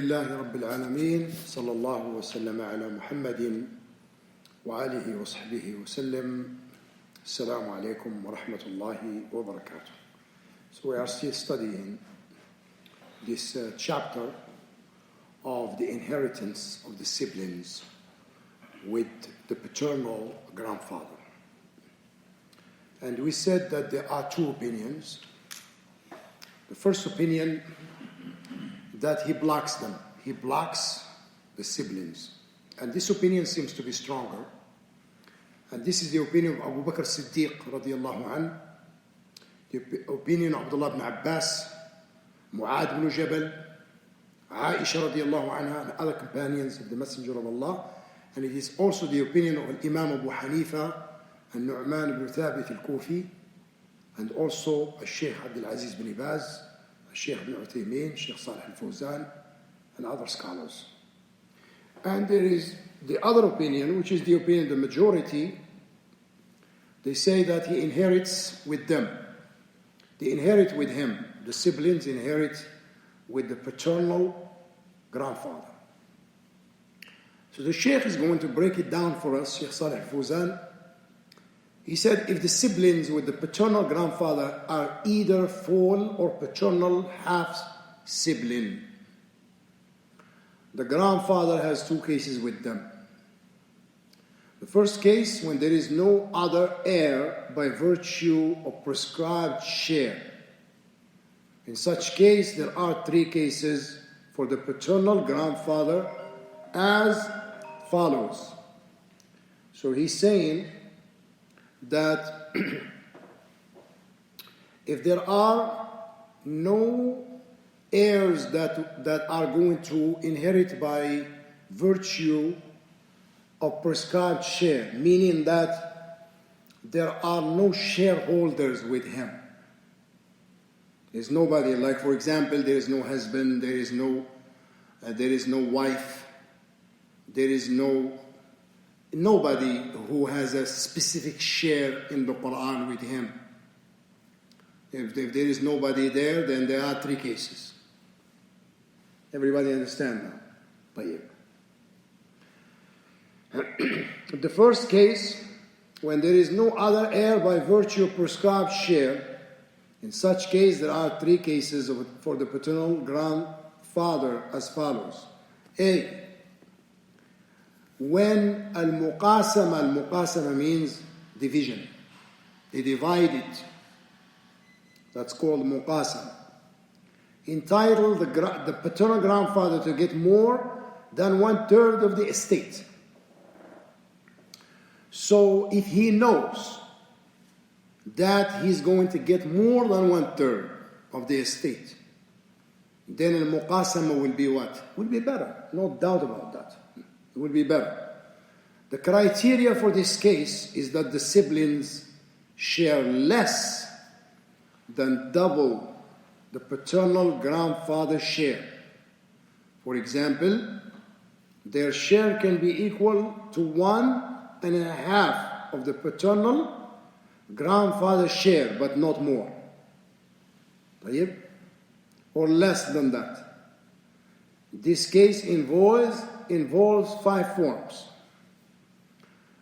لله رب العالمين صلى الله وسلم على محمد وآله وصحبه وسلم. Assalamu alaikum wa rahmatullahi wa barakatuh. So we are still studying this chapter of the inheritance of the siblings with the paternal grandfather. And we said that there are two opinions. The first opinion, that he blocks them. He blocks the siblings. And this opinion seems to be stronger. And this is the opinion of Abu Bakr Siddiq radiallahu anh, the opinion of Abdullah ibn Abbas, Mu'ad ibn Jabal, Aisha radiallahu anha, and other companions of the Messenger of Allah. And it is also the opinion of Imam Abu Hanifa and Nu'man ibn Thabit al-Kufi, and also Sheikh Abdul Aziz bin Baz, Sheikh ibn Uthaymeen, Sheikh Salih al-Fawzan, and other scholars. And there is the other opinion, which is the opinion of the majority. They say that he inherits with them. They inherit with him. The siblings inherit with the paternal grandfather. So the Sheikh is going to break it down for us, Sheikh Salih al-Fawzan. He said, if the siblings with the paternal grandfather are either full or paternal half-sibling, the grandfather has two cases with them. The first case, when there is no other heir by virtue of prescribed share. In such case, there are three cases for the paternal grandfather as follows. So he's saying that if there are no heirs that are going to inherit by virtue of prescribed share, meaning that there are no shareholders with him. There's nobody, like for example, there is no husband, there is no wife, there is nobody who has a specific share in the Quran with him. If there is nobody there, then there are three cases. Everybody understand now? The first case, when there is no other heir by virtue of prescribed share, in such case there are three cases for the paternal grandfather as follows. A, when al-muqasama means division. They divide it. That's called muqasama. Entitle the paternal grandfather to get more than 1/3 of the estate. So if he knows that he's going to get more than 1/3 of the estate, then al-muqasama will be what? Will be better. No doubt about that. It will be better. The criteria for this case is that the siblings share less than double the paternal grandfather's share. For example, their share can be equal to 1.5 of the paternal grandfather's share, but not more. Or less than that. This case involves 5 forms.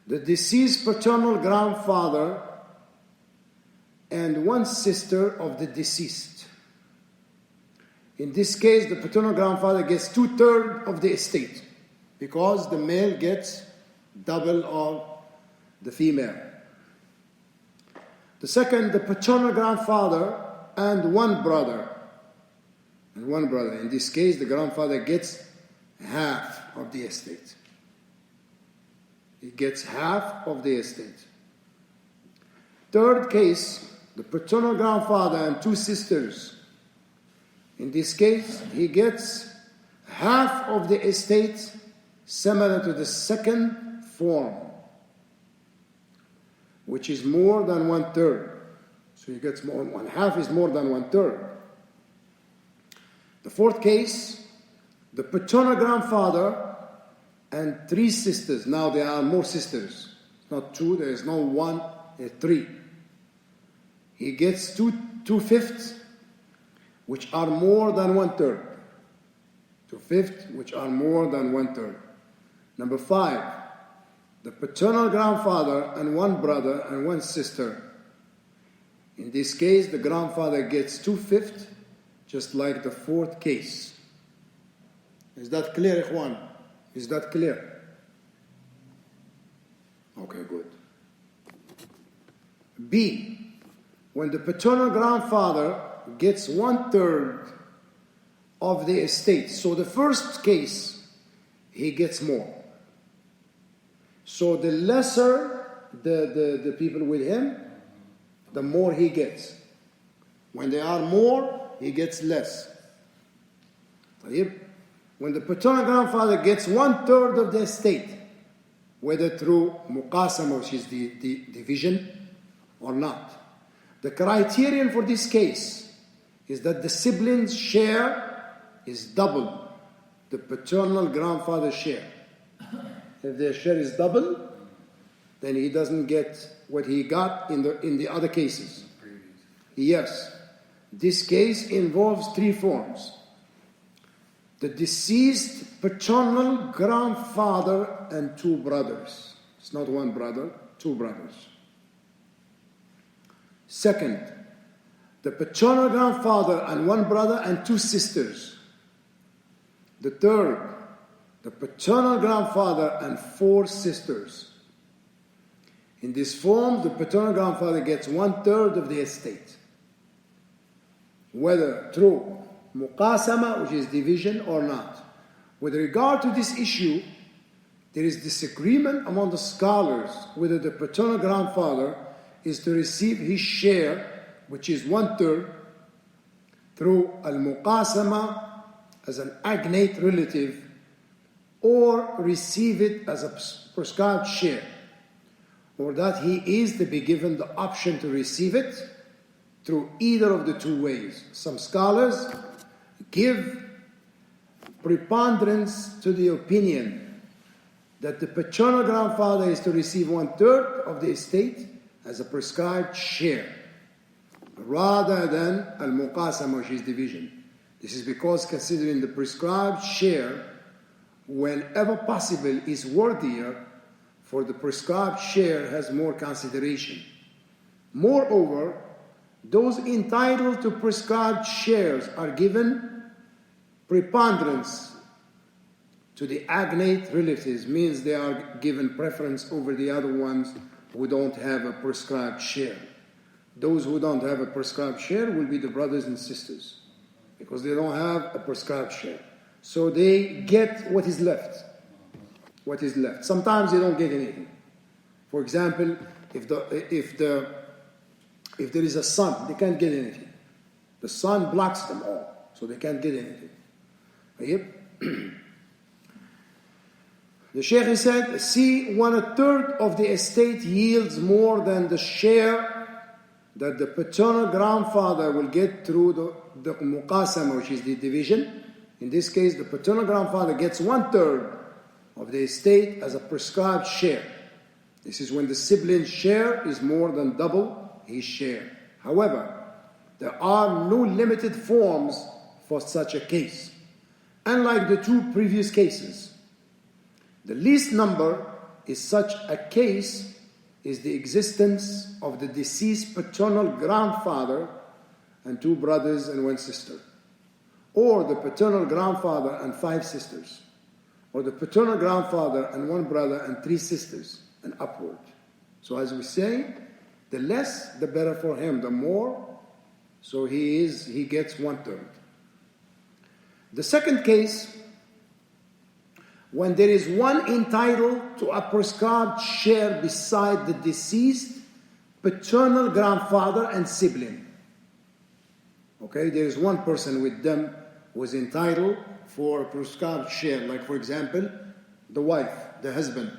The deceased paternal grandfather and one sister of the deceased. In this case, the paternal grandfather gets 2/3 of the estate because the male gets double of the female. The second, the paternal grandfather and one brother. In this case, the grandfather gets half of the estate. He gets half of the estate. Third case, the paternal grandfather and 2 sisters. In this case, he gets half of the estate, similar to the second form, which is more than 1/3. So he gets more. 1/2 is more than 1/3. The fourth case, the paternal grandfather and 3 sisters. Now there are more sisters. Not 2, there is no 1, there are 3. He gets 2/5, which are more than 1/3. 2/5, which are more than 1/3. Number 5, the paternal grandfather and one brother and one sister. In this case, the grandfather gets 2/5, just like the 4th case. Is that clear, Ikhwan? Is that clear? Okay, good. B, when the paternal grandfather gets 1/3 of the estate. So the first case, he gets more. So the lesser the people with him, the more he gets. When they are more, he gets less. When the paternal grandfather gets 1/3 of the estate, whether through muqasama, which is the division, or not, the criterion for this case is that the siblings' share is double the paternal grandfather's share. If their share is double, then he doesn't get what he got in the other cases. Yes, this case involves 3 forms. The deceased paternal grandfather and 2 brothers. It's not 1 brother, 2 brothers. Second, the paternal grandfather and 1 brother and 2 sisters. The third, the paternal grandfather and 4 sisters. In this form, the paternal grandfather gets 1/3 of the estate, whether through muqasama, which is division, or not. With regard to this issue, there is disagreement among the scholars whether the paternal grandfather is to receive his share, which is 1/3, through al-muqasama as an agnate relative, or receive it as a prescribed share, or that he is to be given the option to receive it through either of the 2 ways. Some scholars give preponderance to the opinion that the paternal grandfather is to receive 1/3 of the estate as a prescribed share, rather than al-muqasama, which is division. This is because considering the prescribed share, whenever possible, is worthier, for the prescribed share has more consideration. Moreover, those entitled to prescribed shares are given preponderance to the agnate relatives, means they are given preference over the other ones who don't have a prescribed share. Those who don't have a prescribed share will be the brothers and sisters, because they don't have a prescribed share. So they get what is left. What is left. Sometimes they don't get anything. For example, if there is a son, they can't get anything. The son blocks them all, so they can't get anything. The Shaykh said, see, 1/3 of the estate yields more than the share that the paternal grandfather will get through the muqasama, which is the division. In this case, the paternal grandfather gets 1/3 of the estate as a prescribed share. This is when the sibling's share is more than double his share. However, there are no limited forms for such a case. Unlike the 2 previous cases, the least number is such a case is the existence of the deceased paternal grandfather and 2 brothers and 1 sister, or the paternal grandfather and 5 sisters, or the paternal grandfather and 1 brother and 3 sisters, and upward. So as we say, the less, the better for him. The more, so he gets 1/3. The second case, when there is one entitled to a prescribed share beside the deceased paternal grandfather and sibling. Okay, there is one person with them who is entitled for a prescribed share, like for example, the wife, the husband,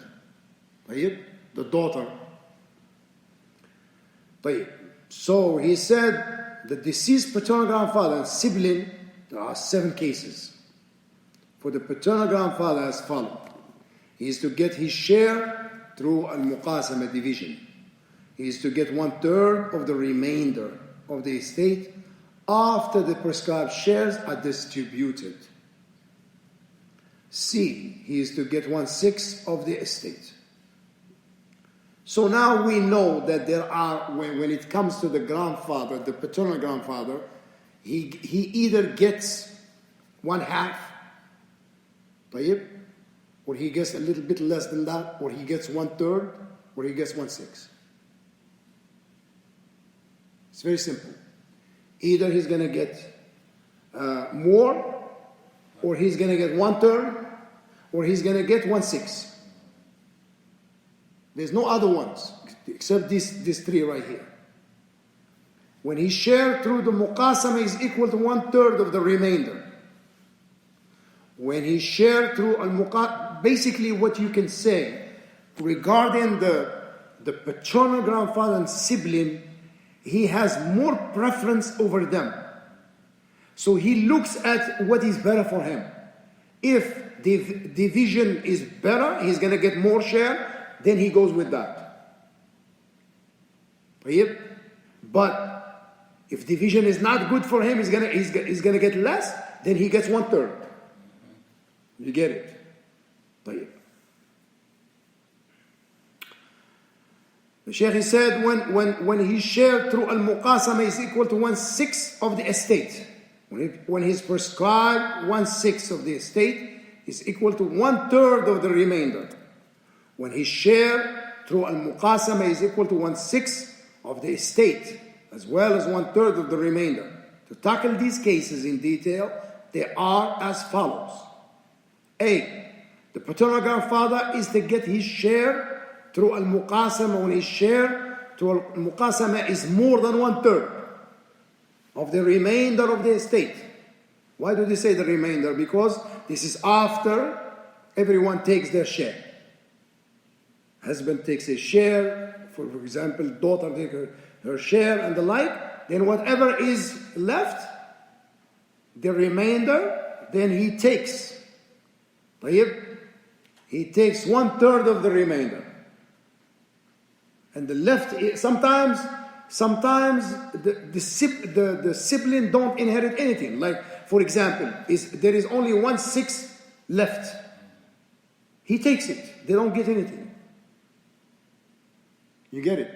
the daughter. So he said the deceased paternal grandfather and sibling, there are 7 cases. For the paternal grandfather as follows. He is to get his share through al-muqasama division. He is to get 1/3 of the remainder of the estate after the prescribed shares are distributed. C, he is to get 1/6 of the estate. So now we know that there are, when it comes to the grandfather, the paternal grandfather, he either gets 1/2, طيب, or he gets a little bit less than that, or he gets 1/3, or he gets 1/6. It's very simple. Either he's going to get more, or he's going to get 1/3, or he's going to get 1/6. There's no other ones except these three right here. When he shared through the muqasama is equal to 1/3 of the remainder. When he shared through al-muqasama, basically what you can say regarding the paternal grandfather and sibling, he has more preference over them. So he looks at what is better for him. If the division is better, he's going to get more share, then he goes with that. But if division is not good for him, he's gonna get less, then he gets 1/3. You get it? The Shaykh said when he shared through al-muqasama is equal to 1/6 of the estate. When he's prescribed 1/6 of the estate is equal to 1/3 of the remainder. When he shared through al-muqasama is equal to 1/6 of the estate, as well as 1/3 of the remainder. To tackle these cases in detail, they are as follows. A, the paternal grandfather is to get his share through al-muqasama. When his share through al-muqasama is more than 1/3 of the remainder of the estate. Why do they say the remainder? Because this is after everyone takes their share. Husband takes a share, for example, daughter takes her share and the like. Then whatever is left, the remainder, then he takes. He takes 1/3 of the remainder. And the left, sometimes the sibling don't inherit anything. Like, for example, there is only 1/6 left. He takes it. They don't get anything. You get it?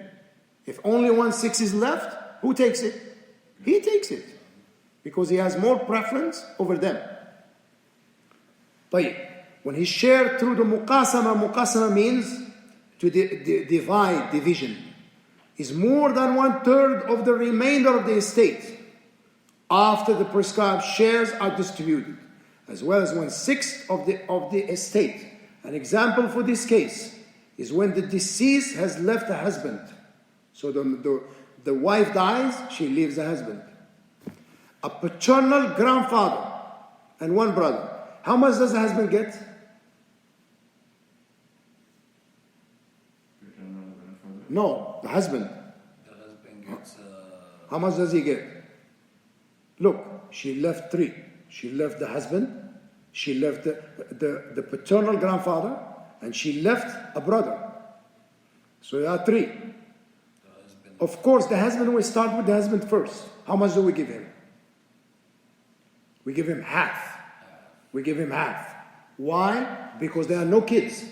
If only 1/6 is left, who takes it? He takes it. Because he has more preference over them. When he shared through the muqasama means to divide, division, is more than 1/3 of the remainder of the estate after the prescribed shares are distributed, as well as 1/6 of the estate. An example for this case is when the deceased has left a husband. So the wife dies, she leaves a husband. A paternal grandfather and one brother. How much does the husband get? No, the husband. The husband gets... How much does he get? Look, she left 3. She left the husband, she left the paternal grandfather, and she left a brother. So there are 3. Of course, the husband, we start with the husband first. How much do we give him? We give him half. We give him half. Why? Because there are no kids.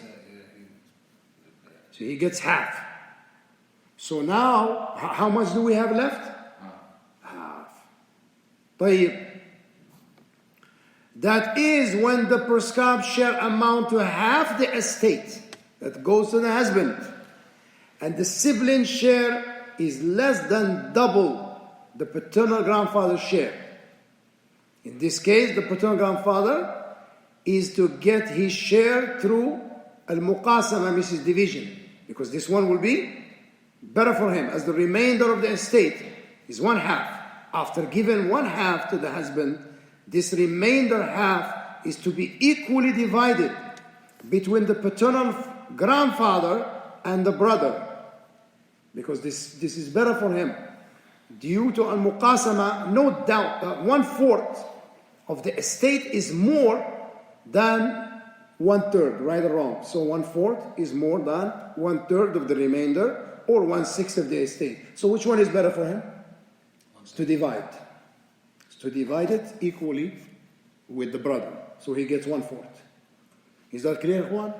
So he gets half. So now, how much do we have left? Half. That is when the prescribed share amount to half the estate that goes to the husband. And the sibling share is less than double the paternal grandfather's share. In this case, the paternal grandfather is to get his share through al-muqasama, which is division. Because this one will be better for him, as the remainder of the estate is 1/2. After giving 1/2 to the husband, this remainder half is to be equally divided between the paternal grandfather and the brother. Because this is better for him. Due to al-muqasama, no doubt that 1/4 of the estate is more than 1/3, right or wrong. So 1/4 is more than 1/3 of the remainder, or 1/6 of the estate. So which one is better for him? It's to divide. It's to divide it equally with the brother. So he gets 1/4. Is that clear, Ikhwan?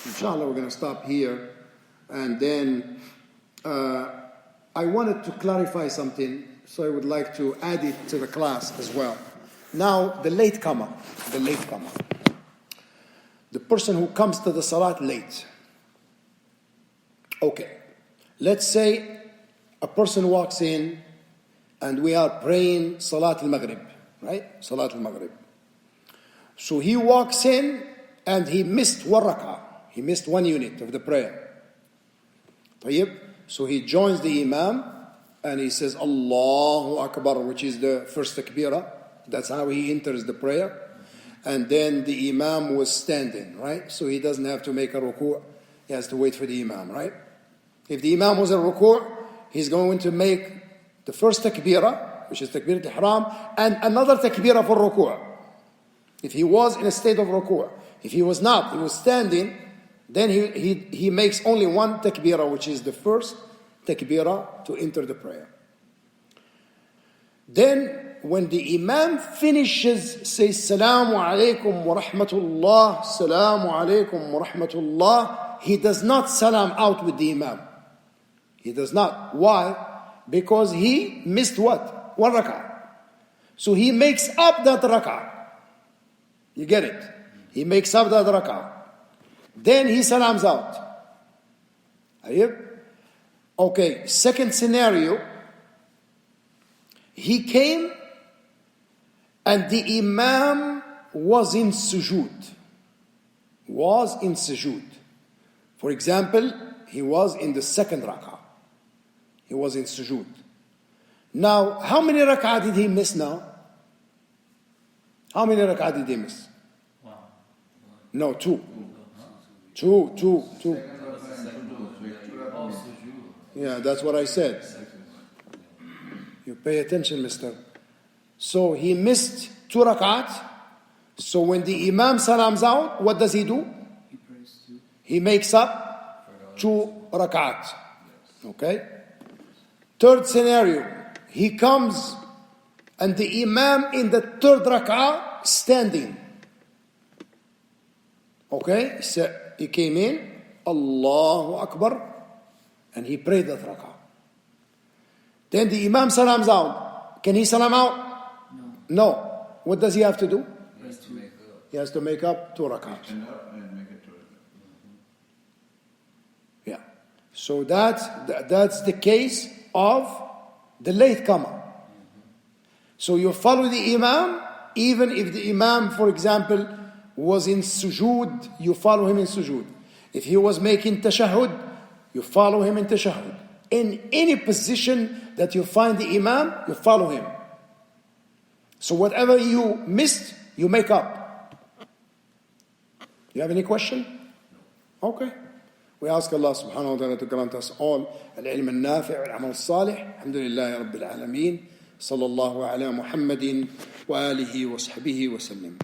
Inshallah, we're going to stop here. And then I wanted to clarify something, so I would like to add it to the class as well. Now, the latecomer. The person who comes to the salat late. Okay. Let's say a person walks in and we are praying Salat al-Maghrib, right? Salat al-Maghrib. So he walks in and he missed one rak'ah. He missed one unit of the prayer. طيب. So he joins the Imam and he says Allahu Akbar, which is the first takbirah. That's how he enters the prayer. And then the Imam was standing, right? So he doesn't have to make a ruku'. He has to wait for the Imam, right? If the Imam was a ruku', he's going to make the first takbirah, which is takbirat ihram, and another takbirah for ruku'. If he was in a state of ruku'. If he was not, he was standing, then he makes only one takbirah, which is the first takbirah to enter the prayer. Then, when the Imam finishes, says, Salaamu alaykum wa rahmatullah, Salaamu alaykum wa rahmatullah, he does not salam out with the Imam. He does not. Why? Because he missed what? One rak'ah. So he makes up that rak'ah. You get it? He makes up that rak'ah. Then he salams out. Okay, second scenario. He came and the Imam was in sujood. For example, he was in the second rak'ah. He was in sujood. Now, how many rak'ah did he miss now? How many rak'ah did he miss? No, two. Two. Yeah, that's what I said. You pay attention, mister. So he missed two rak'at. So when the Imam salams out, what does he do? He makes up two rak'at. Okay? Third scenario. He comes and the Imam in the third rak'ah standing. Okay? So he came in, Allahu Akbar, and he prayed that rak'ah. Then the Imam salams out. Can he salam out? No. What does he have to do? He has to make up two rak'at. Yeah. So that's the case of the latecomer. So you follow the Imam, even if the Imam, for example, was in sujood, you follow him in sujood. If he was making tashahhud, you follow him in tashahhud. In any position that you find the Imam, you follow him. So whatever you missed, you make up. You have any question? Okay. We ask Allah subhanahu wa ta'ala to grant us all al-ilm al-nafi' wal-amal al-salih. Alhamdulillahi rabbil alameen. Sallallahu ala Muhammadin wa alihi wa sahbihi wa sallam.